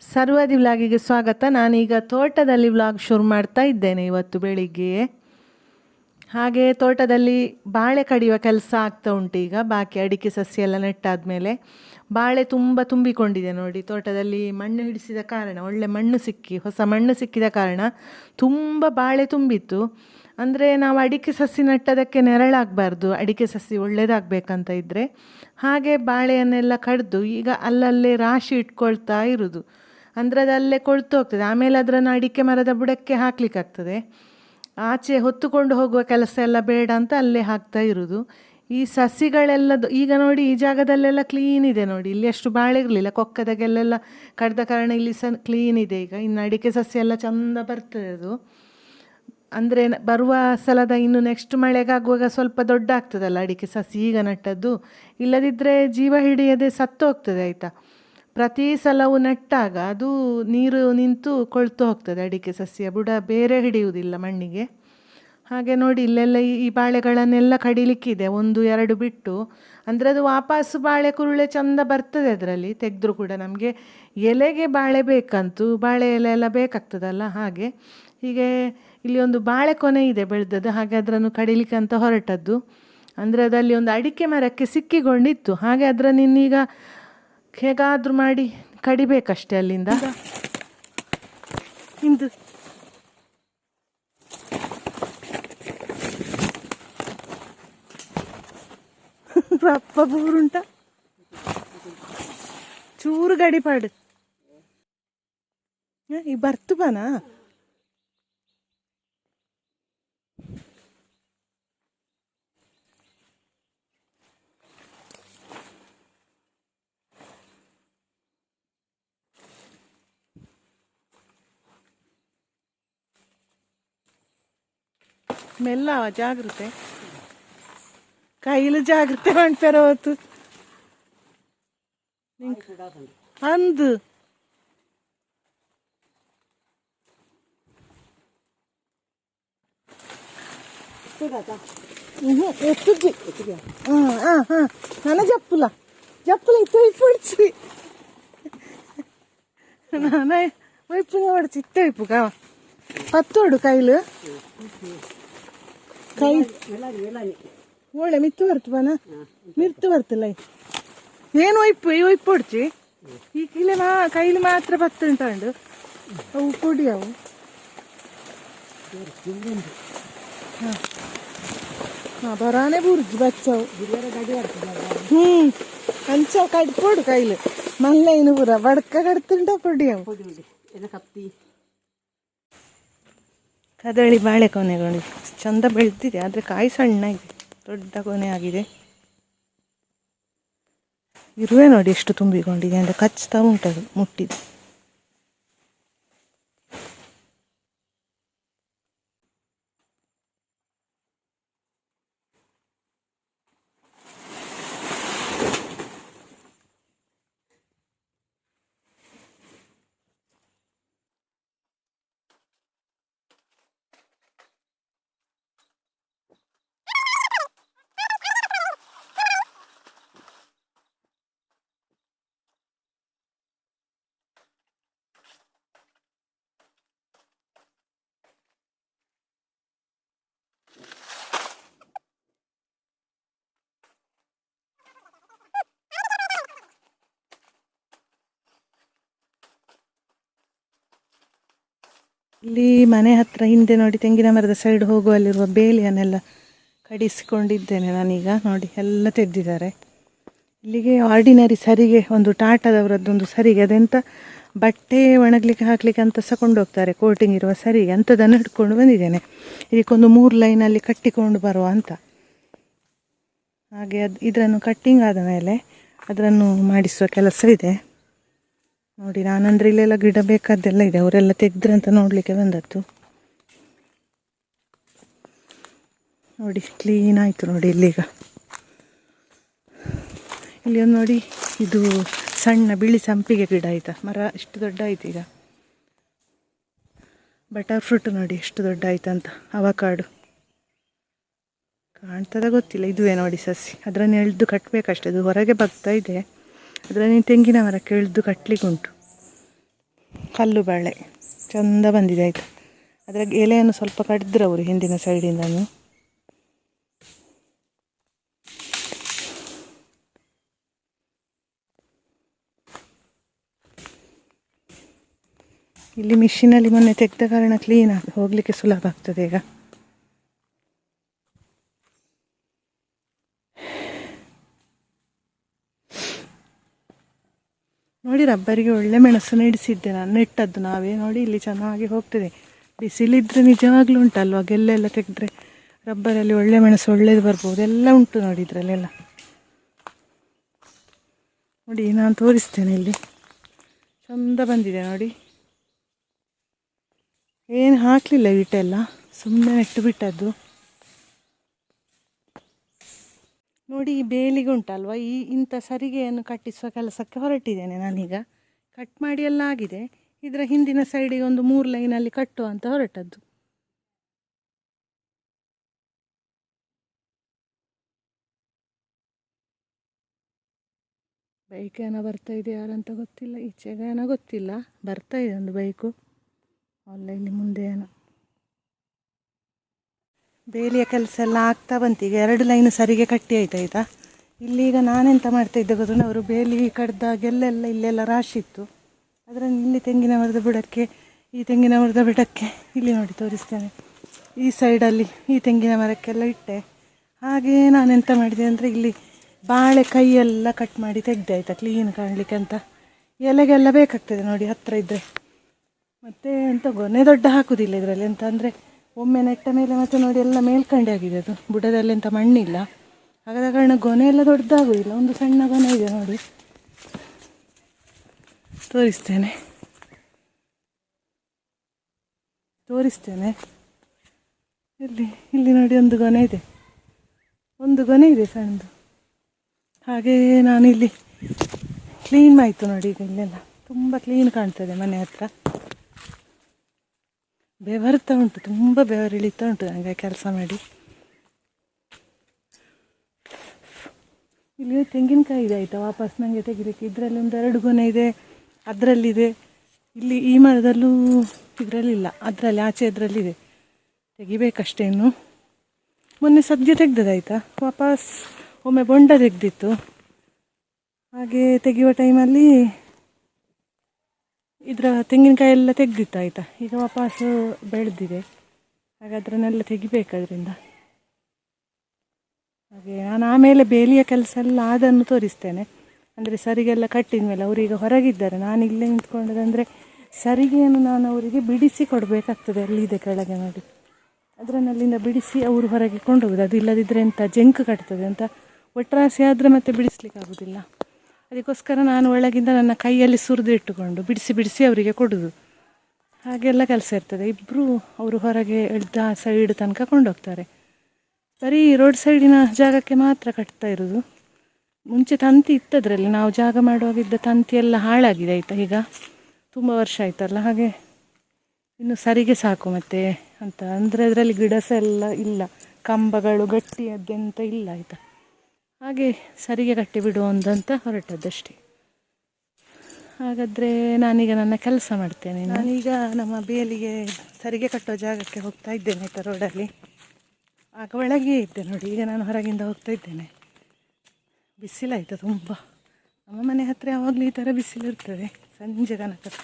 ಸರ್ವದಿ ವ್ಲಾಗಿಗೆ ಸ್ವಾಗತ. ನಾನೀಗ ತೋಟದಲ್ಲಿ ವ್ಲಾಗ್ ಶುರು ಮಾಡ್ತಾ ಇದ್ದೇನೆ ಇವತ್ತು ಬೆಳಿಗ್ಗೆ. ಹಾಗೆ ತೋಟದಲ್ಲಿ ಬಾಳೆ ಕಡಿಯುವ ಕೆಲಸ ಆಗ್ತಾ ಉಂಟು. ಈಗ ಬಾಕಿ ಅಡಿಕೆ ಸಸ್ಯ ಎಲ್ಲ ನೆಟ್ಟಾದಮೇಲೆ ಬಾಳೆ ತುಂಬ ತುಂಬಿಕೊಂಡಿದೆ ನೋಡಿ. ತೋಟದಲ್ಲಿ ಮಣ್ಣು ಹಿಡಿಸಿದ ಕಾರಣ, ಒಳ್ಳೆ ಮಣ್ಣು ಸಿಕ್ಕಿ, ಹೊಸ ಮಣ್ಣು ಸಿಕ್ಕಿದ ಕಾರಣ ತುಂಬ ಬಾಳೆ ತುಂಬಿತ್ತು. ಅಂದರೆ ನಾವು ಅಡಿಕೆ ಸಸಿ ನೆಟ್ಟದಕ್ಕೆ ನೆರಳಾಗಬಾರ್ದು, ಅಡಿಕೆ ಸಸಿ ಒಳ್ಳೆಯದಾಗಬೇಕಂತ ಇದ್ದರೆ ಹಾಗೆ ಬಾಳೆಯನ್ನೆಲ್ಲ ಕಡಿದು ಈಗ ಅಲ್ಲಲ್ಲೇ ರಾಶಿ ಇಟ್ಕೊಳ್ತಾ ಇರೋದು. ಅಂದರೆ ಅದಲ್ಲೇ ಕೊಳ್ತು ಹೋಗ್ತದೆ. ಆಮೇಲೆ ಅದನ್ನು ಅಡಿಕೆ ಮರದ ಬುಡಕ್ಕೆ ಹಾಕ್ಲಿಕ್ಕಾಗ್ತದೆ. ಆಚೆ ಹೊತ್ತುಕೊಂಡು ಹೋಗುವ ಕೆಲಸ ಎಲ್ಲ ಬೇಡ ಅಂತ ಅಲ್ಲೇ ಹಾಕ್ತಾ ಇರೋದು. ಈ ಸಸಿಗಳೆಲ್ಲ ಈಗ ನೋಡಿ, ಈ ಜಾಗದಲ್ಲೆಲ್ಲ ಕ್ಲೀನ್ ಇದೆ ನೋಡಿ. ಇಲ್ಲಿ ಅಷ್ಟು ಬಾಳೆ ಇರಲಿಲ್ಲ, ಕೊಕ್ಕದಾಗೆಲ್ಲ ಕಡ್ದ ಕಾರಣ ಇಲ್ಲಿ ಕ್ಲೀನ್ ಇದೆ. ಈಗ ಇನ್ನು ಅಡಿಕೆ ಸಸ್ಯ ಎಲ್ಲ ಚೆಂದ ಬರ್ತದೆ ಅದು. ಅಂದರೆ ಬರುವ ಸಲದ ಇನ್ನು ನೆಕ್ಸ್ಟ್ ಮಳೆಗಾಗುವಾಗ ಸ್ವಲ್ಪ ದೊಡ್ಡ ಆಗ್ತದಲ್ಲ ಅಡಿಕೆ ಸಸಿ ಈಗ ನಟ್ಟದ್ದು. ಇಲ್ಲದಿದ್ದರೆ ಜೀವ ಹಿಡಿಯದೆ ಸತ್ತು ಹೋಗ್ತದೆ ಆಯಿತಾ. ಪ್ರತಿ ಸಲವು ನೆಟ್ಟಾಗ ಅದು ನೀರು ನಿಂತು ಕೊಳ್ತು ಹೋಗ್ತದೆ ಅಡಿಕೆ ಸಸ್ಯ, ಬುಡ ಬೇರೆ ಹಿಡಿಯುವುದಿಲ್ಲ ಮಣ್ಣಿಗೆ. ಹಾಗೆ ನೋಡಿ ಇಲ್ಲೆಲ್ಲ ಈ ಬಾಳೆಗಳನ್ನೆಲ್ಲ ಕಡಿಲಿಕ್ಕಿದೆ, 1-2 ಬಿಟ್ಟು. ಅಂದರೆ ಅದು ವಾಪಸ್ಸು ಬಾಳೆ ಕುರುಳೆ ಚೆಂದ ಬರ್ತದೆ ಅದರಲ್ಲಿ ತೆಗೆದ್ರೂ ಕೂಡ. ನಮಗೆ ಎಲೆಗೆ ಬಾಳೆ ಬೇಕಂತೂ, ಬಾಳೆ ಎಲೆ ಎಲ್ಲ ಬೇಕಾಗ್ತದಲ್ಲ. ಹಾಗೆ ಹೀಗೆ ಇಲ್ಲಿ ಒಂದು ಬಾಳೆ ಕೊನೆ ಇದೆ ಬೆಳೆದದ್ದು, ಹಾಗೆ ಅದನ್ನು ಕಡಿಲಿಕ್ಕೆ ಅಂತ ಹೊರಟದ್ದು. ಅಂದರೆ ಅದಲ್ಲಿ ಒಂದು ಅಡಿಕೆ ಮರಕ್ಕೆ ಸಿಕ್ಕಿಕೊಂಡಿತ್ತು. ಹಾಗೆ ಅದನ್ನು ಇನ್ನೀಗ ಹೇಗಾದರೂ ಮಾಡಿ ಕಡಿಬೇಕಷ್ಟೆ ಅಲ್ಲಿಂದ. ಇಂದು ಅಪ್ಪ ಬೂರುಂಟ ಚೂರು ಗಡಿಪಾಡು ಈ ಬರ್ತು ಬಾನಾ. ಮೆಲ್ಲವ ಜಾಗ್ರತೆ, ಕೈಲು ಜಾಗ್ರತೆ ಮಾಡ್ತಾರ ಅವತ್ತು ಅಂದು. ಎತ್ತುಜ್ಜಿ ನನ್ನ ಜಪ್ಪುಲ ಇತ್ತು ಇಪ್ಪುಡ್ಚಿ ನಾನ ಒಯ್ಪುಗ ಹೊಡ್ಚಿ ಇತ್ತ ಇಪ್ಪು ಕಾವ ಪತ್ತೋಡು ಕೈಲು ಕೈ ಒಳ್ಳೆ ಮಿತ್ತು ಬರ್ತು ಬಾನ ಮಿರ್ತು ಬರ್ತಿಲ್ಲ. ಏನು ಒಯ್ಪು ಈ ಒಯ್ಪು ಹೊಡ್ಚಿ ಈ ಕೈಲಿ ಮಾತ್ರ ಪತ್ತು ಉಂಟು ಅವು ಕೊಡಿ ಅವು. ಹಾಂ ಬರಾನೆ ಬುರ್ಜಿ ಬಚ್ಚವು ಅಂಚ ಕಡ್ಕೊಡು ಕೈಲು ಮಲ್ಲೇನು ಪೂರ ಬಡ್ಕ ಕಡ್ತುಂಟ ಪೊಡಿ ಅವು. ಕದಳಿ ಬಾಳೆ ಕೊನೆಗಳು ಚಂದ ಬೆಳೆದಿದೆ, ಆದರೆ ಕಾಯಿ ಸಣ್ಣ ಇದೆ, ದೊಡ್ಡ ಕೊನೆ ಆಗಿದೆ. ಇರುವೆ ನೋಡಿ ಎಷ್ಟು ತುಂಬಿಕೊಂಡಿದೆ ಅಂದರೆ ಕಚ್ತಾ ಉಂಟದು ಮುಟ್ಟಿದೆ. ಇಲ್ಲಿ ಮನೆ ಹತ್ರ ಹಿಂದೆ ನೋಡಿ ತೆಂಗಿನ ಮರದ ಸೈಡ್ ಹೋಗುವಲ್ಲಿರುವ ಬೇಲಿಯನ್ನೆಲ್ಲ ಕಡಿಸಿಕೊಂಡಿದ್ದೇನೆ ನಾನೀಗ. ನೋಡಿ ಎಲ್ಲ ತೆಗೆದಿದ್ದಾರೆ. ಇಲ್ಲಿಗೆ ಆರ್ಡಿನರಿ ಸರಿಗೆ, ಒಂದು ಟಾಟಾದವರದ್ದೊಂದು ಸರಿಗೆ, ಅದೆಂತ ಬಟ್ಟೆ ಒಣಗಲಿಕ್ಕೆ ಹಾಕಲಿಕ್ಕೆ ಅಂತ ಸಹ ಕೊಂಡೋಗ್ತಾರೆ, ಕೋಟಿಂಗ್ ಇರುವ ಸರಿಗೆ ಅಂಥದ್ದನ್ನು ಹಿಡ್ಕೊಂಡು ಬಂದಿದ್ದೇನೆ. ಇದಕ್ಕೊಂದು 3 ಲೈನಲ್ಲಿ ಕಟ್ಟಿಕೊಂಡು ಬರುವ ಅಂತ. ಹಾಗೆ ಇದನ್ನು ಕಟ್ಟಿಂಗ್ ಆದ ಮೇಲೆ ಅದನ್ನು ಮಾಡಿಸುವ ಕೆಲಸ ಇದೆ ನೋಡಿ. ನಾನಂದರೆ ಇಲ್ಲೆಲ್ಲ ಗಿಡ ಬೇಕಾದ್ದೆಲ್ಲ ಇದೆ, ಅವರೆಲ್ಲ ತೆಗೆದ್ರೆ ಅಂತ ನೋಡಲಿಕ್ಕೆ ಬಂದದ್ದು. ನೋಡಿ ಕ್ಲೀನ್ ಆಯಿತು ನೋಡಿ ಇಲ್ಲೀಗ. ಇಲ್ಲಿ ಒಂದು ನೋಡಿ, ಇದು ಸಣ್ಣ ಬಿಳಿ ಸಂಪಿಗೆ ಗಿಡ ಆಯಿತಾ, ಮರ ಎಷ್ಟು ದೊಡ್ಡ ಆಯ್ತು ಈಗ. ಬಟರ್ ಫ್ರೂಟ್ ನೋಡಿ ಎಷ್ಟು ದೊಡ್ಡ ಆಯ್ತಂತ. ಅವಕಾಡು ಕಾಣ್ತದ ಗೊತ್ತಿಲ್ಲ, ಇದುವೇ ನೋಡಿ ಸಸಿ. ಅದನ್ನು ಎಳೆದು ಕಟ್ಟಬೇಕಷ್ಟೇ, ಅದು ಹೊರಗೆ ಬರ್ತಾ ಇದೆ. ಅದರಲ್ಲಿ ತೆಂಗಿನ ಮರಕ್ಕೆ ಎಳೆದು ಕಟ್ಟಲಿಕ್ಕೆ ಉಂಟು. ಕಲ್ಲು ಬಾಳೆ ಚಂದ ಬಂದಿದೆ ಆಯಿತಾ. ಅದರ ಎಲೆಯನ್ನು ಸ್ವಲ್ಪ ಕಡಿದ್ರು ಅವರು ಹಿಂದಿನ ಸೈಡಿಂದನು. ಇಲ್ಲಿ ಮಿಷಿನಲ್ಲಿ ಮೊನ್ನೆ ತೆಗೆದ ಕಾರಣ ಕ್ಲೀನ್ ಹೋಗಲಿಕ್ಕೆ ಸುಲಭ ಆಗ್ತದೆ ಈಗ. ನೋಡಿ ರಬ್ಬರಿಗೆ ಒಳ್ಳೆ ಮೆಣಸು ನೆಡಿಸಿದ್ದೆ ನಾನು, ನೆಟ್ಟದ್ದು ನಾವೇ. ನೋಡಿ ಇಲ್ಲಿ ಚೆನ್ನಾಗಿ ಹೋಗ್ತದೆ. ಬಿಸಿಲಿದ್ರೆ ನಿಜವಾಗ್ಲೂ ಉಂಟಲ್ವ, ಗೆಲ್ಲೆಲ್ಲ ತೆಗೆದ್ರೆ ರಬ್ಬರಲ್ಲಿ ಒಳ್ಳೆ ಮೆಣಸು ಒಳ್ಳೇದು ಬರ್ಬೋದು. ಎಲ್ಲ ಉಂಟು ನೋಡಿ ಇದರಲ್ಲೆಲ್ಲ. ನೋಡಿ ನಾನು ತೋರಿಸ್ತೇನೆ, ಇಲ್ಲಿ ಚಂದ ಬಂದಿದೆ ನೋಡಿ. ಏನು ಹಾಕಲಿಲ್ಲ ಇಟ್ಟೆಲ್ಲ, ಸುಮ್ಮನೆ ನೆಟ್ಟು ಬಿಟ್ಟದ್ದು. ನೋಡಿ ಈ ಬೇಲಿಗೆ ಉಂಟಲ್ವ, ಇಂಥ ಸರಿಗೆಯನ್ನು ಕಟ್ಟಿಸುವ ಕೆಲಸಕ್ಕೆ ಹೊರಟಿದ್ದೇನೆ ನಾನೀಗ. ಕಟ್ ಮಾಡಿ ಎಲ್ಲ ಆಗಿದೆ. ಇದರ ಹಿಂದಿನ ಸೈಡಿಗೆ ಒಂದು 3 ಲೈನಲ್ಲಿ ಕಟ್ಟುವ ಅಂತ ಹೊರಟದ್ದು. ಬೈಕ್ ಏನೋ ಬರ್ತಾ ಇದೆ, ಯಾರಂತ ಗೊತ್ತಿಲ್ಲ. ಈಚೆಗೆ ಏನೋ ಗೊತ್ತಿಲ್ಲ, ಬರ್ತಾ ಇದೆ ಒಂದು ಬೈಕು ಅಲ್ಲ ಇಲ್ಲಿ ಮುಂದೆ ಏನೋ. ಬೇಲಿಯ ಕೆಲಸ ಎಲ್ಲ ಆಗ್ತಾ ಬಂತು. ಈಗ 2 ಲೈನ್ ಸರಿಗೆ ಕಟ್ಟಿ ಆಯ್ತಾಯ್ತಾ. ಇಲ್ಲೀಗ ನಾನೆಂತ ಮಾಡ್ತಾಯಿದ್ದೆ ಗೊತ್ತುಂಟು, ಅವರು ಬೇಲಿ ಕಡ್ದಾಗೆಲ್ಲೆಲ್ಲ ಇಲ್ಲೆಲ್ಲ ರಾಶಿ ಇತ್ತು. ಅದರಲ್ಲಿ ಇಲ್ಲಿ ತೆಂಗಿನ ಮರದ ಬುಡಕ್ಕೆ, ಈ ತೆಂಗಿನ ಮರದ ಬುಡಕ್ಕೆ ಇಲ್ಲಿ ನೋಡಿ ತೋರಿಸ್ತೇನೆ, ಈ ಸೈಡಲ್ಲಿ ಈ ತೆಂಗಿನ ಮರಕ್ಕೆಲ್ಲ ಇಟ್ಟೆ. ಹಾಗೆ ನಾನೆಂತ ಮಾಡಿದೆ ಅಂದರೆ, ಇಲ್ಲಿ ಬಾಳೆ ಕೈಯೆಲ್ಲ ಕಟ್ ಮಾಡಿ ತೆಗ್ದೆ ಆಯಿತಾ, ಕ್ಲೀನ್ ಕಾಣಲಿಕ್ಕೆ ಅಂತ. ಎಲೆಗೆಲ್ಲ ಬೇಕಾಗ್ತದೆ ನೋಡಿ ಹತ್ತಿರ ಇದ್ದರೆ. ಮತ್ತು ಎಂತ ಗೊನೆ ದೊಡ್ಡ ಹಾಕೋದಿಲ್ಲ ಇದರಲ್ಲಿ, ಎಂತ ಅಂದರೆ ಒಮ್ಮೆ ನೆಟ್ಟ ಮೇಲೆ ಮತ್ತೆ ನೋಡಿ ಎಲ್ಲ ಮೇಲ್ಕಂಡೆ ಆಗಿದೆ. ಅದು ಬುಡದಲ್ಲಿ ಎಂಥ ಮಣ್ಣಿಲ್ಲ, ಹಾಗಾದ ಕಾರಣ ಗೊನೆ ಎಲ್ಲ ದೊಡ್ಡದಾಗೋದಿಲ್ಲ. ಒಂದು ಸಣ್ಣ ಗೊನೆ ಇದೆ ನೋಡಿ, ತೋರಿಸ್ತೇನೆ ಇಲ್ಲಿ ನೋಡಿ ಒಂದು ಗೊನೆ ಇದೆ ಸಣ್ಣದು. ಹಾಗೆ ನಾನಿಲ್ಲಿ ಕ್ಲೀನ್ ಆಯಿತು ನೋಡಿ. ಈಗ ಇಲ್ಲೆಲ್ಲ ತುಂಬ ಕ್ಲೀನ್ ಕಾಣ್ತದೆ ಮನೆ ಹತ್ರ. ಬೆವರ್ತಾ ಉಂಟು, ತುಂಬ ಬೆವರಿಳಿತಾ ಉಂಟು ನನಗೆ ಕೆಲಸ ಮಾಡಿ. ಇಲ್ಲಿ ತೆಂಗಿನಕಾಯಿ ಇದೆ ಆಯಿತಾ, ವಾಪಸ್ ನನಗೆ ತೆಗಿಲಿಕ್ಕೆ. ಇದರಲ್ಲಿ ಒಂದು 2 ಗೊನೆ ಇದೆ, ಅದರಲ್ಲಿದೆ. ಇಲ್ಲಿ ಈ ಮರದಲ್ಲೂ ಇದರಲ್ಲಿಲ್ಲ, ಅದರಲ್ಲಿ ಆಚೆ ಇದರಲ್ಲಿದೆ. ತೆಗಿಬೇಕಷ್ಟೇ ಇನ್ನು. ಮೊನ್ನೆ ಸದ್ಯ ತೆಗ್ದದಾಯ್ತಾ, ವಾಪಸ್ ಒಮ್ಮೆ ಬೊಂಡ ತೆಗೆದಿತ್ತು. ಹಾಗೆ ತೆಗೆಯುವ ಟೈಮಲ್ಲಿ ಇದರ ತೆಂಗಿನಕಾಯಿ ಎಲ್ಲ ತೆಗೆದಿತ್ತು ಆಯಿತಾ. ಈಗ ವಾಪಸ್ಸು ಬೆಳೆದಿದೆ, ಹಾಗೆ ಅದನ್ನೆಲ್ಲ ತೆಗಿಬೇಕದ್ರಿಂದ. ಹಾಗೆ ನಾನು ಆಮೇಲೆ ಬೇಲಿಯ ಕೆಲಸ ಎಲ್ಲ ಅದನ್ನು ತೋರಿಸ್ತೇನೆ. ಅಂದರೆ ಸರಿಗೆಲ್ಲ ಕಟ್ಟಿದ ಮೇಲೆ ಅವರೀಗ ಹೊರಗಿದ್ದಾರೆ, ನಾನು ಇಲ್ಲೇ ನಿಂತ್ಕೊಂಡದಂದರೆ ಸರಿಗೆಯನ್ನು ನಾನು ಅವರಿಗೆ ಬಿಡಿಸಿ ಕೊಡಬೇಕಾಗ್ತದೆ. ಅಲ್ಲಿದೆ ಕೆಳಗೆ ನೋಡಿ, ಅದರನ್ನಲ್ಲಿಂದ ಬಿಡಿಸಿ ಅವರು ಹೊರಗೆ ಕೊಂಡೋಗೋದು. ಅದು ಇಲ್ಲದಿದ್ದರೆ ಎಂಥ ಜಂಕ್ ಕಟ್ತದೆ ಅಂತ, ಒಟ್ರಾಸಿ ಆದರೆ ಮತ್ತೆ ಬಿಡಿಸ್ಲಿಕ್ಕೆ ಆಗೋದಿಲ್ಲ. ಅದಕ್ಕೋಸ್ಕರ ನಾನು ಒಳಗಿಂದ ನನ್ನ ಕೈಯಲ್ಲಿ ಸುರಿದು ಇಟ್ಟುಕೊಂಡು ಬಿಡಿಸಿ ಅವರಿಗೆ ಕೊಡೋದು. ಹಾಗೆಲ್ಲ ಕೆಲಸ ಇರ್ತದೆ. ಇಬ್ಬರು ಅವರು ಹೊರಗೆ ಎಳ್ದ ಸೈಡ್ ತನಕ ಕೊಂಡೋಗ್ತಾರೆ. ಬರೀ ರೋಡ್ ಸೈಡಿನ ಜಾಗಕ್ಕೆ ಮಾತ್ರ ಕಟ್ತಾ ಇರೋದು. ಮುಂಚೆ ತಂತಿ ಇತ್ತದ್ರಲ್ಲಿ, ನಾವು ಜಾಗ ಮಾಡುವಾಗಿದ್ದ ತಂತಿ ಎಲ್ಲ ಹಾಳಾಗಿದೆ ಆಯಿತಾ. ಈಗ ತುಂಬ ವರ್ಷ ಆಯ್ತಲ್ಲ, ಹಾಗೆ ಇನ್ನು ಸರಿಗೆ ಸಾಕು ಮತ್ತೆ ಅಂತ ಅಂದರೆ ಅದರಲ್ಲಿ ಗಿಡ ಸಹ ಎಲ್ಲ ಇಲ್ಲ, ಕಂಬಗಳು ಗಟ್ಟಿಯದ್ದೆಂತ ಇಲ್ಲ ಆಯಿತಾ. ಹಾಗೆ ಸರಿಗೆ ಕಟ್ಟಿ ಬಿಡುವಂದಂತ ಹೊರಟದ್ದಷ್ಟೇ. ಹಾಗಾದರೆ ನಾನೀಗ ನನ್ನ ಕೆಲಸ ಮಾಡ್ತೇನೆ. ನಾನೀಗ ನಮ್ಮ ಬೇಲಿಗೆ ಸರಿಗೆ ಕಟ್ಟೋ ಜಾಗಕ್ಕೆ ಹೋಗ್ತಾ ಇದ್ದೇನೆ ಆಯಿತಾ, ರೋಡಲ್ಲಿ. ಆಗ ಒಳಗೆ ಇದ್ದೆ ನೋಡಿ, ಈಗ ನಾನು ಹೊರಗಿಂದ ಹೋಗ್ತಾ ಇದ್ದೇನೆ. ಬಿಸಿಲಾಯಿತು ತುಂಬ. ನಮ್ಮ ಮನೆ ಹತ್ತಿರ ಯಾವಾಗಲೂ ಈ ಥರ ಬಿಸಿಲಿರ್ತದೆ ಸಂಜೆ ತನಕ.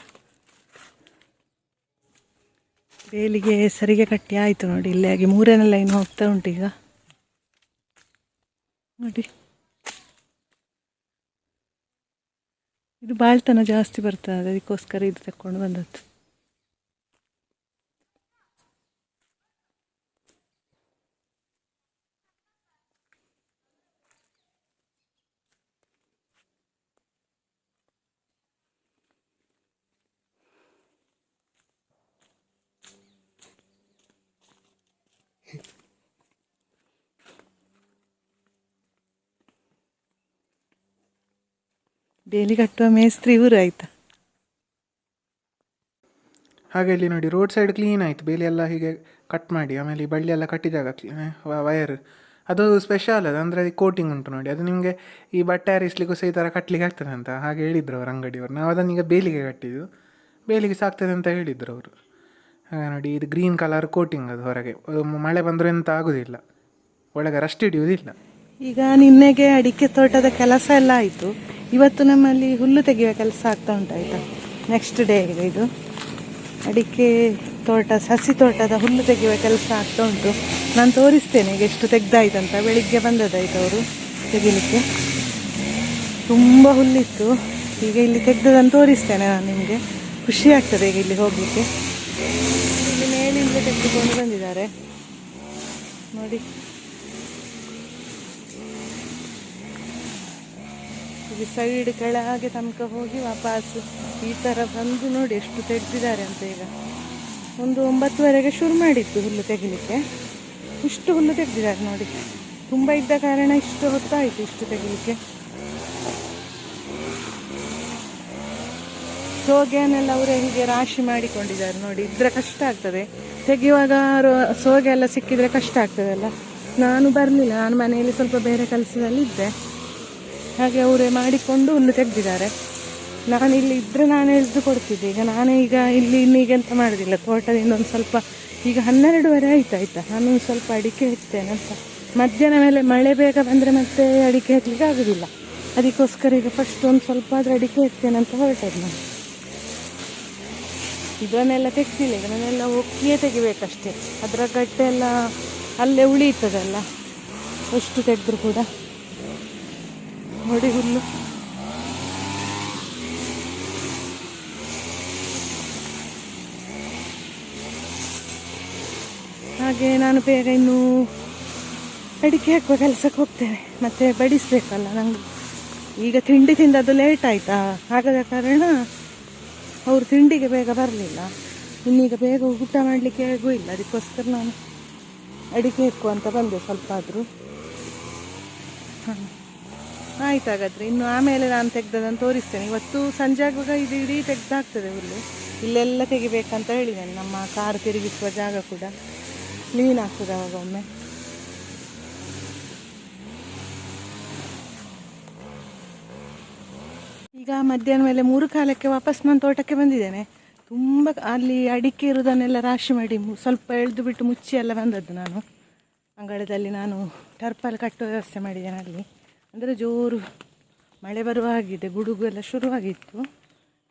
ಬೇಲಿಗೆ ಸರಿಗೆ ಕಟ್ಟಿ ಆಯಿತು ನೋಡಿ. ಇಲ್ಲಿ ಹಾಗೆ 3ನೇ ಲೈನ್ ಹೋಗ್ತಾ ಉಂಟು ಈಗ ನೋಡಿ. ಇದು ಬಾಳ್ತನ ಜಾಸ್ತಿ ಬರ್ತದೆ, ಅದಕ್ಕೋಸ್ಕರ ಇದು ತಕ್ಕೊಂಡು ಬಂದದ್ದು. ಬೇಲಿ ಕಟ್ಟುವ ಮೇಸ್ತ್ರಿ ಇವರು ಆಯಿತಾ. ಹಾಗೆ ಇಲ್ಲಿ ನೋಡಿ ರೋಡ್ ಸೈಡ್ ಕ್ಲೀನ್ ಆಯಿತು. ಬೇಲಿ ಎಲ್ಲ ಹೀಗೆ ಕಟ್ ಮಾಡಿ ಆಮೇಲೆ ಈ ಬಳ್ಳಿ ಎಲ್ಲ ಕಟ್ಟಿದಾಗ ವಯರ್ ಅದು ಸ್ಪೆಷಲ್. ಅದು ಅಂದರೆ ಕೋಟಿಂಗ್ ಉಂಟು ನೋಡಿ, ಅದು ನಿಮಗೆ ಈ ಬಟ್ಟೆ ಆರಿಸ್ಲಿಕ್ಕೂ ಸಹ ಈ ಥರ ಕಟ್ಟಲಿಕ್ಕೆ ಆಗ್ತದೆ ಅಂತ ಹಾಗೆ ಹೇಳಿದ್ರು ಅವ್ರು ಅಂಗಡಿಯವರು. ನಾವು ಅದನ್ನೀಗ ಬೇಲಿಗೆ ಕಟ್ಟಿದ್ದು. ಬೇಲಿಗೆ ಸಾಕ್ತದೆ ಅಂತ ಹೇಳಿದ್ರು ಅವರು. ಹಾಗೆ ನೋಡಿ, ಇದು ಗ್ರೀನ್ ಕಲರ್ ಕೋಟಿಂಗ್, ಅದು ಹೊರಗೆ ಮಳೆ ಬಂದರೂ ಎಂತ ಆಗೋದಿಲ್ಲ, ಒಳಗೆ ರಸ್ಟ್ ಹಿಡಿಯೋದಿಲ್ಲ. ಈಗ ನಿನ್ನೆಗೆ ಅಡಿಕೆ ತೋಟದ ಕೆಲಸ ಎಲ್ಲ ಆಯಿತು. ಇವತ್ತು ನಮ್ಮಲ್ಲಿ ಹುಲ್ಲು ತೆಗೆಯುವ ಕೆಲಸ ಆಗ್ತಾ ಉಂಟಾಯ್ತಾ. ನೆಕ್ಸ್ಟ್ ಡೇ ಇದು ಅಡಿಕೆ ತೋಟ, ಸಸಿ ತೋಟದ ಹುಲ್ಲು ತೆಗೆಯುವ ಕೆಲಸ ಆಗ್ತಾ ಉಂಟು. ನಾನು ತೋರಿಸ್ತೇನೆ ಈಗ ಎಷ್ಟು ತೆಗ್ದಾಯ್ತಂತ. ಬೆಳಿಗ್ಗೆ ಬಂದದಾಯ್ತು ಅವರು ತೆಗಿಲಿಕ್ಕೆ, ತುಂಬ ಹುಲ್ಲಿತ್ತು. ಈಗ ಇಲ್ಲಿ ತೆಗ್ದದನ್ನು ತೋರಿಸ್ತೇನೆ ನಾನು ನಿಮಗೆ, ಖುಷಿ ಆಗ್ತದೆ ಈಗ ಇಲ್ಲಿ ಹೋಗಲಿಕ್ಕೆ. ಇಲ್ಲಿ ಮೇಲಿಂದ ತೆಗೆದುಕೊಂಡು ಬಂದಿದ್ದಾರೆ ನೋಡಿ. ಇದು ಸೈಡ್ ಕೆಳಗೆ ತನಕ ಹೋಗಿ ವಾಪಸ್ಸು ಈ ಥರ ಬಂದು ನೋಡಿ ಎಷ್ಟು ತೆಗೆದಿದ್ದಾರೆ ಅಂತ. ಈಗ ಒಂದು 9:30ಗೆ ಶುರು ಮಾಡಿತ್ತು ಹುಲ್ಲು ತೆಗಿಲಿಕ್ಕೆ, ಇಷ್ಟು ಹುಲ್ಲು ತೆಗೆದಿದ್ದಾರೆ ನೋಡಿ. ತುಂಬ ಇದ್ದ ಕಾರಣ ಇಷ್ಟು ಹೊತ್ತಾಯಿತು ಇಷ್ಟು ತೆಗಿಲಿಕ್ಕೆ. ಸೋಗೆಯನ್ನೆಲ್ಲ ಅವರೇ ಹೀಗೆ ರಾಶಿ ಮಾಡಿಕೊಂಡಿದ್ದಾರೆ ನೋಡಿ. ಇದ್ರೆ ಕಷ್ಟ ಆಗ್ತದೆ ತೆಗೆಯುವಾಗ, ಸೋಗೆ ಎಲ್ಲ ಸಿಕ್ಕಿದ್ರೆ ಕಷ್ಟ ಆಗ್ತದಲ್ಲ. ನಾನು ಬರಲಿಲ್ಲ, ನಾನು ಮನೆಯಲ್ಲಿ ಸ್ವಲ್ಪ ಬೇರೆ ಕೆಲಸದಲ್ಲಿ ಇದ್ದೆ. ಹಾಗೆ ಅವರೇ ಮಾಡಿಕೊಂಡು ಹುಲ್ಲು ತೆಗೆದಿದ್ದಾರೆ. ನಾನು ಇಲ್ಲಿ ಇದ್ದರೆ ನಾನು ಎಳೆದು ಕೊಡ್ತಿದ್ದೆ. ಈಗ ಇಲ್ಲಿ ಇನ್ನೀಗ ಎಂತ ಮಾಡೋದಿಲ್ಲ, ತೋಟದಿಂದ ಒಂದು ಸ್ವಲ್ಪ, ಈಗ 12:30 ಆಯ್ತಾಯ್ತಾ, ನಾನು ಸ್ವಲ್ಪ ಅಡಿಕೆ ಹೆಕ್ತೇನೆ ಅಂತ. ಮಧ್ಯಾಹ್ನ ಮೇಲೆ ಮಳೆ ಬೇಗ ಬಂದರೆ ಮತ್ತೆ ಅಡಿಕೆ ಹೆಕ್ಲಿಕ್ಕೆ ಆಗೋದಿಲ್ಲ. ಅದಕ್ಕೋಸ್ಕರ ಈಗ ಫಸ್ಟ್ ಒಂದು ಸ್ವಲ್ಪ ಆದರೂ ಅಡಿಕೆ ಹೆಕ್ತೇನೆ ಅಂತ ಹೊರಟದ್ದು ನಾನು. ಇದನ್ನೆಲ್ಲ ತೆಗ್ದಿಲ್ಲ, ಈಗ ನಾನೆಲ್ಲ ಒಕ್ಕಿಯೇ ತೆಗಿಬೇಕಷ್ಟೇ. ಅದರ ಗಡ್ಡೆ ಎಲ್ಲ ಅಲ್ಲೇ ಉಳಿಯುತ್ತದಲ್ಲ, ಎಷ್ಟು ತೆಗೆದ್ರು ಕೂಡ ನೋಡಿ ಹುಲ್ಲು. ಹಾಗೆ ನಾನು ಬೇಗ ಇನ್ನು ಅಡಿಕೆ ಹಾಕುವ ಕೆಲಸಕ್ಕೆ ಹೋಗ್ತೇನೆ. ಮತ್ತೆ ಬಡಿಸ್ಬೇಕಲ್ಲ ನಂಗೆ. ಈಗ ತಿಂಡಿ ತಿಂದದ್ದು ಲೇಟ್ ಆಯಿತಾ, ಹಾಗಾದ ಕಾರಣ ಅವರು ತಿಂಡಿಗೆ ಬೇಗ ಬರಲಿಲ್ಲ. ಇನ್ನೀಗ ಬೇಗ ಊಟ ಮಾಡಲಿಕ್ಕೆ ಆಗೂ ಇಲ್ಲ. ಅದಕ್ಕೋಸ್ಕರ ನಾನು ಅಡಿಕೆ ಹೆಕ್ಕುವ ಅಂತ ಬಂದೆ ಸ್ವಲ್ಪ ಆದರೂ. ಆಯ್ತು, ಹಾಗಾದರೆ ಇನ್ನು ಆಮೇಲೆ ನಾನು ತೆಗ್ದದನ್ನು ತೋರಿಸ್ತೇನೆ. ಇವತ್ತು ಸಂಜೆ ಆಗುವಾಗ ಇದು ಇಡೀ ತೆಗ್ದಾಗ್ತದೆ ಹುಲ್ಲು. ಇಲ್ಲೆಲ್ಲ ತೆಗಿಬೇಕಂತ ಹೇಳಿದ್ದೇನೆ. ನಮ್ಮ ಕಾರು ತಿರುಗಿಸುವ ಜಾಗ ಕೂಡ ಕ್ಲೀನ್ ಆಗ್ತದೆ ಅವಾಗ ಒಮ್ಮೆ. ಈಗ ಮಧ್ಯಾಹ್ನ ಮೇಲೆ 3:15ಕ್ಕೆ ವಾಪಸ್ ನಾನು ತೋಟಕ್ಕೆ ಬಂದಿದ್ದೇನೆ. ತುಂಬ ಅಲ್ಲಿ ಅಡಿಕೆ ಇರೋದನ್ನೆಲ್ಲ ರಾಶಿ ಮಾಡಿ ಸ್ವಲ್ಪ ಎಳೆದು ಬಿಟ್ಟು ಮುಚ್ಚಿ ಎಲ್ಲ ಬಂದದ್ದು ನಾನು. ಅಂಗಳದಲ್ಲಿ ನಾನು ಟರ್ಪಲ್ ಕಟ್ಟುವ ವ್ಯವಸ್ಥೆ ಮಾಡಿದ್ದೇನೆ ಅಲ್ಲಿ. ಅಂದರೆ ಜೋರು ಮಳೆ ಬರುವ ಹಾಗಿದೆ, ಗುಡುಗು ಎಲ್ಲ ಶುರುವಾಗಿತ್ತು.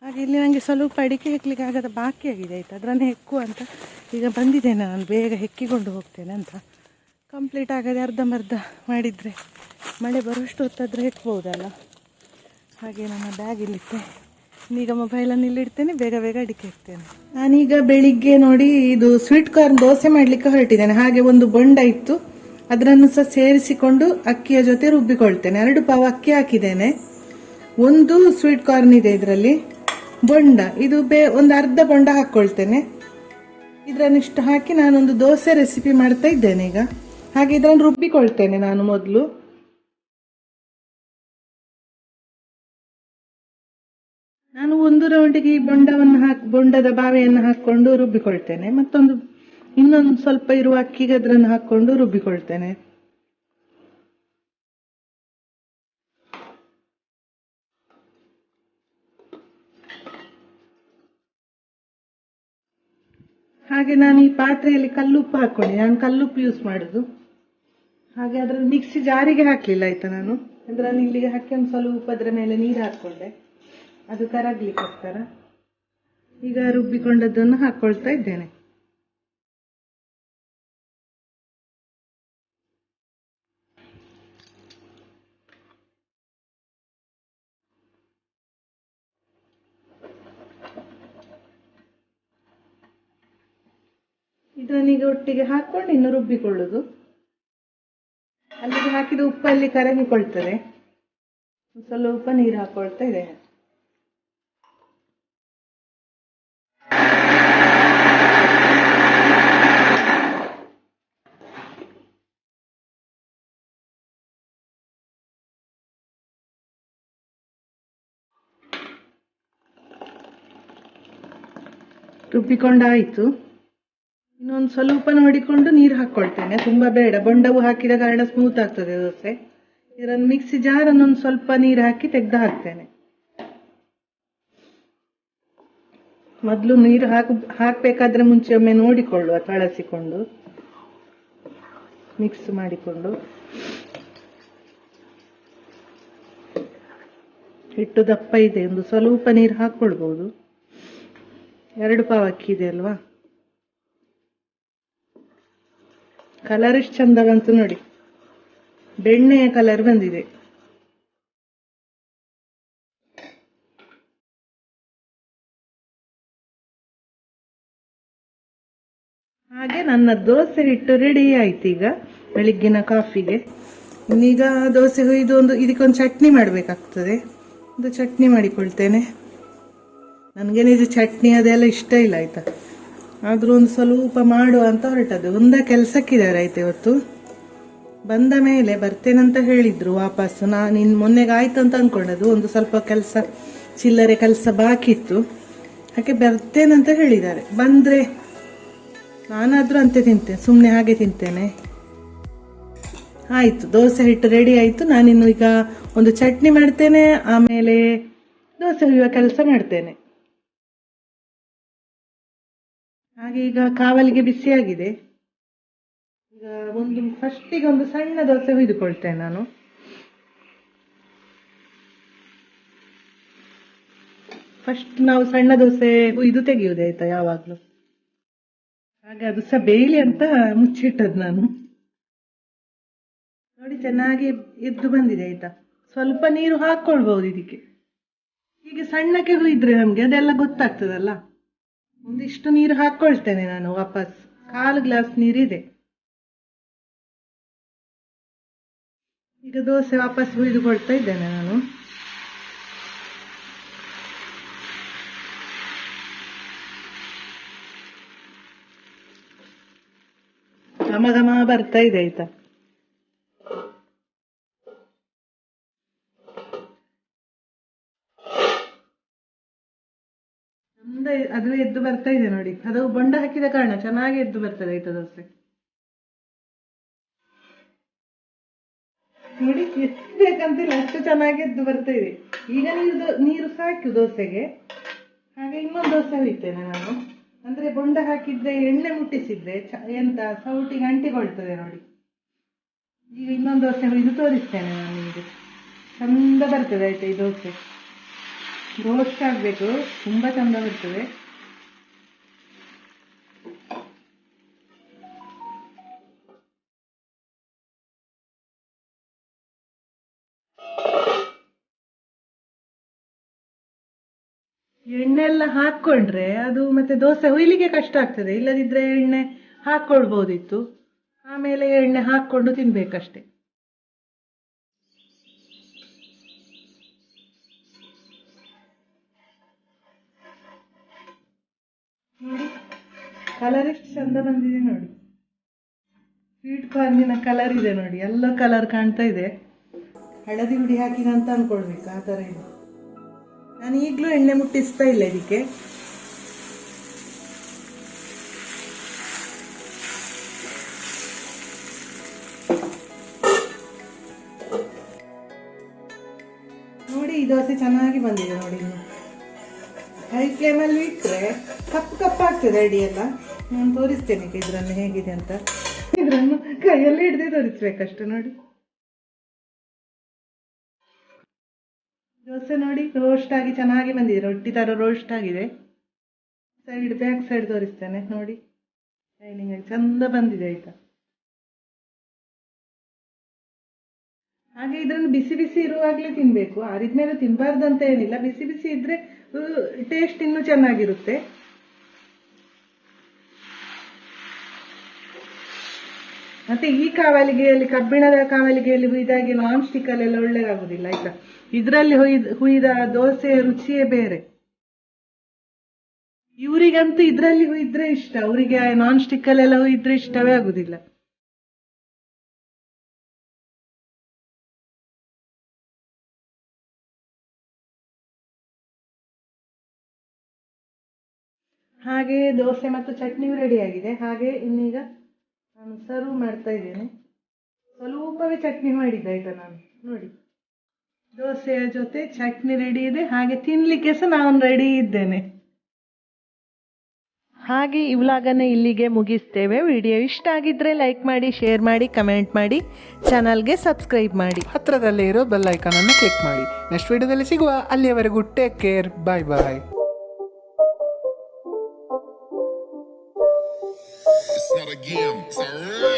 ಹಾಗೆ ಇಲ್ಲಿ ನನಗೆ ಸ್ವಲ್ಪ ಅಡಿಕೆ ಹೆಕ್ಕಲಿಕ್ಕೆ ಆಗದ ಬಾಕಿ ಆಗಿದೆ ಆಯಿತು. ಅದರನ್ನೇ ಹೆಕ್ಕುವ ಅಂತ ಈಗ ಬಂದಿದ್ದೇನೆ ನಾನು, ಬೇಗ ಹೆಕ್ಕಿಕೊಂಡು ಹೋಗ್ತೇನೆ ಅಂತ. ಕಂಪ್ಲೀಟ್ ಆಗದೆ ಅರ್ಧಂಬರ್ಧ ಮಾಡಿದರೆ ಮಳೆ ಬರುವಷ್ಟು ಹೊತ್ತಾದರೆ ಹೆಕ್ಬೋದಲ್ಲ. ಹಾಗೆ ನನ್ನ ಬ್ಯಾಗ್ ಇಲ್ಲಿತ್ತೆ. ಈಗ ಮೊಬೈಲನ್ನು ಇಲ್ಲಿಡ್ತೇನೆ, ಬೇಗ ಬೇಗ ಅಡಿಕೆ ಇಡ್ತೇನೆ. ನಾನೀಗ ಬೆಳಿಗ್ಗೆ ನೋಡಿ ಇದು ಸ್ವೀಟ್ ಕಾರ್ನ್ ದೋಸೆ ಮಾಡಲಿಕ್ಕೆ ಹೊರಟಿದ್ದೇನೆ. ಹಾಗೆ ಒಂದು ಬೊಂಡ ಇತ್ತು, ಅದನ್ನು ಸಹ ಸೇರಿಸಿಕೊಂಡು ಅಕ್ಕಿಯ ಜೊತೆ ರುಬ್ಬಿಕೊಳ್ತೇನೆ. 2 ಪಾವು ಅಕ್ಕಿ ಹಾಕಿದ್ದೇನೆ, ಒಂದು ಸ್ವೀಟ್ ಕಾರ್ನ್ ಇದೆ ಇದರಲ್ಲಿ. ಬೊಂಡ ಇದು ಒಂದು ಅರ್ಧ ಬೊಂಡ ಹಾಕ್ಕೊಳ್ತೇನೆ. ಇದರನ್ನಿಷ್ಟು ಹಾಕಿ ನಾನೊಂದು ದೋಸೆ ರೆಸಿಪಿ ಮಾಡ್ತಾ ಇದ್ದೇನೆ ಈಗ. ಹಾಗೆ ಇದನ್ನು ರುಬ್ಬಿಕೊಳ್ತೇನೆ ನಾನು ಮೊದಲು. ನಾನು ಒಂದು ರೌಂಡಿಗೆ ಈ ಬೊಂಡದ ಬಾವೆಯನ್ನು ಹಾಕ್ಕೊಂಡು ರುಬ್ಬಿಕೊಳ್ತೇನೆ. ಇನ್ನೊಂದು ಸ್ವಲ್ಪ ಇರುವ ಅಕ್ಕಿಗೆ ಅದನ್ನು ಹಾಕ್ಕೊಂಡು ರುಬ್ಬಿಕೊಳ್ತೇನೆ. ಹಾಗೆ ನಾನು ಈ ಪಾತ್ರೆಯಲ್ಲಿ ಕಲ್ಲುಪ್ಪು ಹಾಕ್ಕೊಂಡೆ. ನಾನು ಕಲ್ಲುಪ್ಪು ಯೂಸ್ ಮಾಡುದು. ಹಾಗೆ ಅದರಲ್ಲಿ ಮಿಕ್ಸಿ ಜಾರಿಗೆ ಹಾಕಲಿಲ್ಲ ಆಯ್ತಾ ನಾನು. ಅದರಲ್ಲಿ ಇಲ್ಲಿಗೆ ಹಾಕಿ ಒಂದು ಸ್ವಲ್ಪ ಅದರ ಮೇಲೆ ನೀರು ಹಾಕ್ಕೊಂಡೆ, ಅದು ಕರಗ್ಲಿಕ್ಕೋಸ್ಕರ. ಈಗ ರುಬ್ಬಿಕೊಂಡದ್ದನ್ನು ಹಾಕ್ಕೊಳ್ತಾ ಇದ್ದೇನೆ. ಇದನ್ನೀಗ ಒಟ್ಟಿಗೆ ಹಾಕೊಂಡು ಇನ್ನು ರುಬ್ಬಿಕೊಳ್ಳುದು. ಅಲ್ಲಿಗೆ ಹಾಕಿದ ಉಪ್ಪಲ್ಲಿ ಕರಗಿಕೊಳ್ತದೆ. ಸ್ವಲ್ಪ ನೀರು ಹಾಕೊಳ್ತಾ ಇದ್ದೇನೆ. ರುಬ್ಬಿಕೊಂಡಾಯಿತು. ಇನ್ನೊಂದು ಸ್ವಲ್ಪ ನೋಡಿಕೊಂಡು ನೀರು ಹಾಕ್ಕೊಳ್ತೇನೆ, ತುಂಬಾ ಬೇಡ. ಬೊಂಡವು ಹಾಕಿದ ಕಾರಣ ಸ್ಮೂತ್ ಆಗ್ತದೆ ದೋಸೆ. ಇದನ್ನು ಮಿಕ್ಸಿ ಜಾರನ್ನೊಂದು ಸ್ವಲ್ಪ ನೀರು ಹಾಕಿ ತೆಗೆದು ಹಾಕ್ತೇನೆ. ಮೊದಲು ನೀರು ಹಾಕಬೇಕಾದ್ರೆ ಮುಂಚೆ ಒಮ್ಮೆ ನೋಡಿಕೊಳ್ಳುವ, ತಳಸಿಕೊಂಡು ಮಿಕ್ಸ್ ಮಾಡಿಕೊಂಡು. ಹಿಟ್ಟು ದಪ್ಪ ಇದೆ, ಒಂದು ಸ್ವಲ್ಪ ನೀರು ಹಾಕ್ಕೊಳ್ಬಹುದು. 2 ಪಾವ್ ಅಕ್ಕಿ ಇದೆ ಅಲ್ವಾ. ಕಲರ್ ಎಷ್ಟು ಚಂದ ಬಂತು ನೋಡಿ, ಬೆಣ್ಣೆಯ ಕಲರ್ ಬಂದಿದೆ. ಹಾಗೆ ನನ್ನ ದೋಸೆ ಹಿಟ್ಟು ರೆಡಿ ಆಯ್ತು ಈಗ ಬೆಳಿಗ್ಗಿನ ಕಾಫಿಗೆ. ಇನ್ನೀಗ ದೋಸೆ ಹುಯ್ದು ಇದಕ್ಕೊಂದು ಚಟ್ನಿ ಮಾಡಬೇಕಾಗ್ತದೆ. ಒಂದು ಚಟ್ನಿ ಮಾಡಿಕೊಳ್ತೇನೆ. ನನಗೇನು ಇದು ಚಟ್ನಿ ಅದೆಲ್ಲ ಇಷ್ಟ ಇಲ್ಲ ಆಯ್ತಾ, ಆದರೂ ಒಂದು ಸ್ವಲ್ಪ ಮಾಡುವ ಅಂತ ಹೊರಟದ್ದು. ಕೆಲಸಕ್ಕಿದ್ದಾರೆ ಆಯ್ತು. ಇವತ್ತು ಬಂದ ಮೇಲೆ ಬರ್ತೇನಂತ ಹೇಳಿದ್ರು ವಾಪಸ್ಸು. ನಾನು ಮೊನ್ನೆಗೆ ಆಯ್ತು ಅಂತ ಅಂದ್ಕೊಂಡದ್ದು, ಒಂದು ಸ್ವಲ್ಪ ಕೆಲಸ ಚಿಲ್ಲರೆ ಕೆಲಸ ಬಾಕಿ ಇತ್ತು, ಹಾಗೆ ಬರ್ತೇನಂತ ಹೇಳಿದ್ದಾರೆ. ಬಂದರೆ ನಾನಾದರೂ ಅಂತೆ ತಿಂತೇನೆ, ಸುಮ್ಮನೆ ಹಾಗೆ ತಿಂತೇನೆ. ಆಯಿತು, ದೋಸೆ ಹಿಟ್ಟು ರೆಡಿ ಆಯಿತು. ನಾನಿನ್ನು ಈಗ ಒಂದು ಚಟ್ನಿ ಮಾಡ್ತೇನೆ, ಆಮೇಲೆ ದೋಸೆ ಹುಯ್ಯುವ ಕೆಲಸ ಮಾಡ್ತೇನೆ. ಹಾಗೆ ಈಗ ಕಾವಲಿಗೆ ಬಿಸಿಯಾಗಿದೆ. ಈಗ ಫಸ್ಟಿಗೆ ಒಂದು ಸಣ್ಣ ದೋಸೆ ಹುಯ್ದುಕೊಳ್ತೇನೆ ನಾನು. ಫಸ್ಟ್ ನಾವು ಸಣ್ಣ ದೋಸೆ ಹುಯ್ದು ತೆಗೆಯುವುದು ಆಯ್ತಾ ಯಾವಾಗಲೂ. ಹಾಗೆ ಅದು ಸಹ ಬೇಯಲಿ ಅಂತ ಮುಚ್ಚಿಟ್ಟದ್ದು ನಾನು. ನೋಡಿ ಚೆನ್ನಾಗಿ ಎದ್ದು ಬಂದಿದೆ ಆಯ್ತಾ. ಸ್ವಲ್ಪ ನೀರು ಹಾಕ್ಕೊಳ್ಬಹುದು ಇದಕ್ಕೆ. ಹೀಗೆ ಸಣ್ಣಕ್ಕೆ ಹುಯ್ದ್ರೆ ನಮ್ಗೆ ಅದೆಲ್ಲ ಗೊತ್ತಾಗ್ತದಲ್ಲ. ಒಂದಿಷ್ಟು ನೀರು ಹಾಕ್ಕೊಳ್ತೇನೆ ನಾನು ವಾಪಸ್. 1/4 ಗ್ಲಾಸ್ ನೀರಿದೆ. ಈಗ ದೋಸೆ ವಾಪಸ್ ಹುಯ್ದುಕೊಳ್ತಾ ಇದ್ದೇನೆ ನಾನು. ಘಮ ಘಮ ಬರ್ತಾ ಇದೆ ಆಯ್ತಾ. ಅದು ಎದ್ದು ಬರ್ತಾ ಇದೆ ನೋಡಿ. ಅದು ಬೊಂಡ ಹಾಕಿದ ಕಾರಣ ಚೆನ್ನಾಗಿ ಎದ್ದು ಬರ್ತದೆ ಆಯ್ತಾ ದೋಸೆ. ನೋಡಿ ಎಷ್ಟು ಬೇಕಂತಿಲ್ಲ, ಅಷ್ಟು ಚೆನ್ನಾಗಿ ಎದ್ದು ಬರ್ತಾ ಇದೆ. ಈಗ ನೀರು ಸಾಕು ದೋಸೆಗೆ. ಹಾಗೆ ಇನ್ನೊಂದು ದೋಸೆ ಹುಯ್ತೇನೆ ನಾನು. ಅಂದ್ರೆ ಬೊಂಡ ಹಾಕಿದ್ರೆ ಎಣ್ಣೆ ಮುಟ್ಟಿಸಿದ್ರೆ ಎಂತ ಸೌಟಿಗೆ ಅಂಟಿಕೊಳ್ತದೆ ನೋಡಿ. ಈಗ ಇನ್ನೊಂದು ದೋಸೆ ಹುಯ್ದು ತೋರಿಸ್ತೇನೆ ನಾನು ನಿಮಗೆ. ಚಂದ ಬರ್ತದೆ ಆಯ್ತಾ ಈ ದೋಸೆ. ರೋಸ್ಟ್ ಆಗಬೇಕು, ತುಂಬಾ ಚಂದ ಬರ್ತದೆ. ಎಣ್ಣೆ ಎಲ್ಲ ಹಾಕ್ಕೊಂಡ್ರೆ ಅದು ಮತ್ತೆ ದೋಸೆ ಹುಯ್ಲಿಕ್ಕೆ ಕಷ್ಟ ಆಗ್ತದೆ. ಇಲ್ಲದಿದ್ರೆ ಎಣ್ಣೆ ಹಾಕ್ಕೊಳ್ಬಹುದಿತ್ತು, ಆಮೇಲೆ ಎಣ್ಣೆ ಹಾಕ್ಕೊಂಡು ತಿನ್ಬೇಕಷ್ಟೆ. ನೋಡಿ ಕಲರ್ ಎಷ್ಟು ಚಂದ ಬಂದಿದೆ ನೋಡಿ. ಸ್ವೀಟ್ ಕಾರ್ನಿನ ಕಲರ್ ಇದೆ ನೋಡಿ, ಎಲ್ಲ ಕಲರ್ ಕಾಣ್ತಾ ಇದೆ. ಹಳದಿ ಹುಡಿ ಹಾಕಿದ ಅಂತ ಅನ್ಕೊಳ್ಬೇಕು, ಆ ತರ ಇದೆ. ನಾನು ಈಗಲೂ ಎಣ್ಣೆ ಮುಟ್ಟಿಸ್ತಾ ಇಲ್ಲ ಇದಕ್ಕೆ. ನೋಡಿ ಈ ದೋಸೆ ಚೆನ್ನಾಗಿ ಬಂದಿದೆ ನೋಡಿ. ಇನ್ನು ಹೈ ಫ್ಲೇಮಲ್ಲಿ ಇಟ್ಟರೆ ಕಪ್ಪು ಆಗ್ತದೆ ಅಡಿ ಎಲ್ಲ. ನಾನು ತೋರಿಸ್ತೇನೆ ಇದನ್ನು ಹೇಗಿದೆ ಅಂತ. ಇದನ್ನು ಕೈಯಲ್ಲಿ ಹಿಡ್ದೆ ತೋರಿಸ್ಬೇಕಷ್ಟೆ ನೋಡಿ. ದೋಸೆ ನೋಡಿ ರೋಸ್ಟ್ ಆಗಿ ಚೆನ್ನಾಗಿ ಬಂದಿದೆ, ರೊಟ್ಟಿ ತರ ರೋಸ್ಟ್ ಆಗಿದೆ. ಬ್ಯಾಕ್ ಸೈಡ್ ತೋರಿಸ್ತೇನೆ ನೋಡಿ. ಶೈನಿಂಗ್ ಆಗಿ ಚಂದ ಬಂದಿದೆ ಆಯ್ತಾ. ಹಾಗೆ ಇದನ್ನು ಬಿಸಿ ಬಿಸಿ ಇರುವಾಗಲೇ ತಿನ್ಬೇಕು, ಆರಿದ್ಮೇಲೆ ತಿನ್ಬಾರ್ದಂತ ಏನಿಲ್ಲ. ಬಿಸಿ ಬಿಸಿ ಇದ್ರೆ ಟೇಸ್ಟ್ ಇನ್ನೂ ಚೆನ್ನಾಗಿರುತ್ತೆ. ಮತ್ತೆ ಈ ಕಾವಲಿಗೆಯಲ್ಲಿ, ಕಬ್ಬಿಣದ ಕಾವಲಿಗೆಯಲ್ಲಿ ಹುಯ್ದಾಗೆ ನಾನ್ ಸ್ಟಿಕ್ ಅಲ್ಲೆಲ್ಲ ಒಳ್ಳೇದಾಗುದಿಲ್ಲ ಆಯ್ತಾ. ಇದರಲ್ಲಿ ಹುಯ್ದ ದೋಸೆ ರುಚಿಯೇ ಬೇರೆ. ಇವರಿಗಂತೂ ಇದರಲ್ಲಿ ಹುಯ್ದ್ರೆ ಇಷ್ಟ, ಅವರಿಗೆ ನಾನ್ ಸ್ಟಿಕ್ ಅಲ್ಲೆಲ್ಲ ಹುಯ್ದ್ರೆ ಇಷ್ಟವೇ ಆಗುದಿಲ್ಲ. ಹಾಗೆ ದೋಸೆ ಮತ್ತು ಚಟ್ನಿಯೂ ರೆಡಿ ಆಗಿದೆ. ಹಾಗೆ ಇನ್ನೀಗ ನಾನು ಸರ್ವ್ ಮಾಡ್ತಾ ಇದ್ದೇನೆ. ಸ್ವಲ್ಪವೇ ಚಟ್ನಿ ಮಾಡಿದ್ದೆ ಆಯ್ತಾ ನಾನು ನೋಡಿ. ದೋಸೆಯ ಜೊತೆ ಚಟ್ನಿ ರೆಡಿ ಇದೆ, ಹಾಗೆ ತಿನ್ಲಿಕ್ಕೆ ಸಹ ನಾನು ರೆಡಿ ಇದ್ದೇನೆ. ಹಾಗೆ ಈ ವ್ಲಾಗನ್ನು ಇಲ್ಲಿಗೆ ಮುಗಿಸ್ತೇವೆ. ವಿಡಿಯೋ ಇಷ್ಟ ಆಗಿದ್ದರೆ ಲೈಕ್ ಮಾಡಿ, ಶೇರ್ ಮಾಡಿ, ಕಮೆಂಟ್ ಮಾಡಿ, ಚಾನಲ್ಗೆ ಸಬ್ಸ್ಕ್ರೈಬ್ ಮಾಡಿ. ಹತ್ರದಲ್ಲೇ ಇರೋ ಬೆಲ್ ಐಕಾನನ್ನು ಕ್ಲಿಕ್ ಮಾಡಿ. ನೆಕ್ಸ್ಟ್ ವಿಡಿಯೋದಲ್ಲಿ ಸಿಗುವ. ಅಲ್ಲಿಯವರೆಗೂ take care. Bye bye. It's not a game, it's a